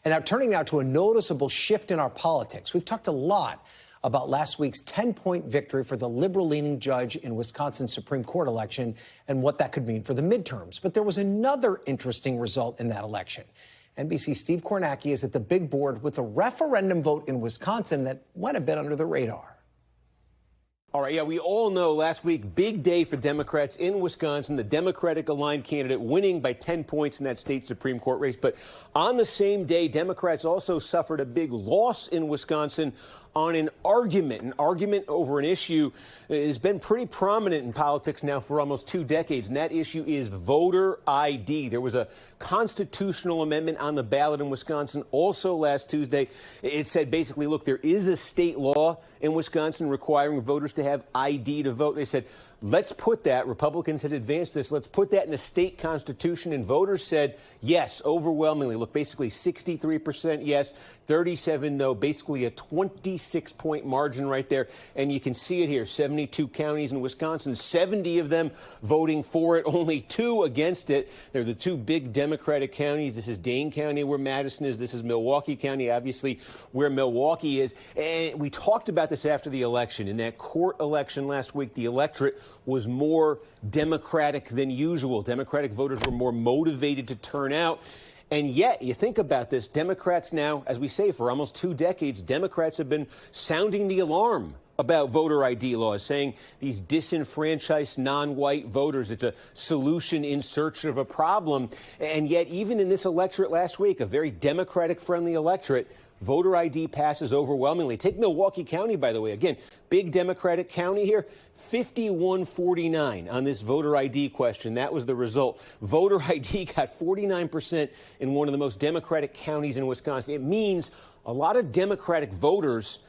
And now turning now to a noticeable shift in our politics. We've talked a lot about last week's 10-point victory for the liberal-leaning judge in Wisconsin's Supreme Court election and what that could mean for the midterms. But there was another interesting result in that election. NBC's Steve Kornacki is at the big board with a referendum vote in Wisconsin that went a bit under the radar. All right, yeah, we all know last week, big day for Democrats in Wisconsin, the Democratic-aligned candidate winning by 10 points in that state Supreme Court race. But on the same day, Democrats also suffered a big loss in Wisconsin on an argument over an issue that has been pretty prominent in politics now for almost 2 decades, and that issue is voter ID. There was a constitutional amendment on the ballot in Wisconsin also last Tuesday. It said basically, look, there is a state law in Wisconsin requiring voters to have ID to vote. They said, let's put that, Republicans had advanced this, let's put that in the state constitution, and voters said yes, overwhelmingly. Look, basically 63% yes, 37 no, basically a 26-point margin right there. And you can see it here, 72 counties in Wisconsin, 70 of them voting for it, only 2 against it. They're the 2 big Democratic counties. This is Dane County, where Madison is. This is Milwaukee County, obviously, where Milwaukee is. And we talked about this after the election. In that court election last week, the electorate was more Democratic than usual. Democratic voters were more motivated to turn out. And yet, you think about this, Democrats now, as we say, for almost 2 decades, Democrats have been sounding the alarm about voter ID laws, saying these disenfranchised non-white voters, it's a solution in search of a problem. And yet, even in this electorate last week, a very Democratic-friendly electorate, voter ID passes overwhelmingly. Take Milwaukee County, by the way. Again, big Democratic county here, 51-49 on this voter ID question. That was the result. Voter ID got 49% in one of the most Democratic counties in Wisconsin. It means a lot of Democratic voters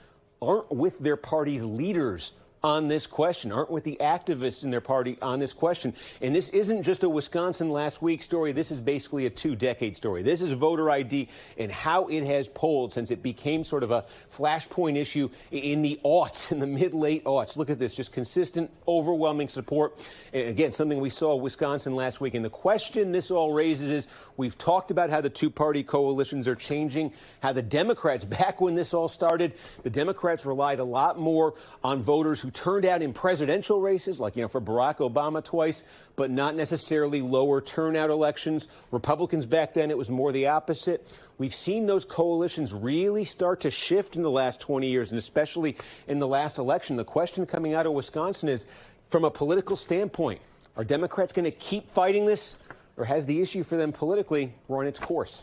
aren't with their party's leaders on this question, aren't with the activists in their party on this question. And this isn't just a Wisconsin last week story. This is basically a 2-decade story. This is voter ID and how it has polled since it became sort of a flashpoint issue in the aughts, in the mid-late aughts. Look at this, just consistent, overwhelming support. And again, something we saw in Wisconsin last week. And the question this all raises is, we've talked about how the 2-party coalitions are changing, how the Democrats, back when this all started, the Democrats relied a lot more on voters who turned out in presidential races, like, for Barack Obama twice, but not necessarily lower turnout elections. Republicans back then, it was more the opposite. We've seen those coalitions really start to shift in the last 20 years, and especially in the last election. The question coming out of Wisconsin is, from a political standpoint, are Democrats going to keep fighting this, or has the issue for them politically run its course?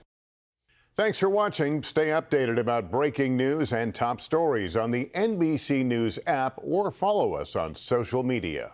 Thanks for watching. Stay updated about breaking news and top stories on the NBC News app or follow us on social media.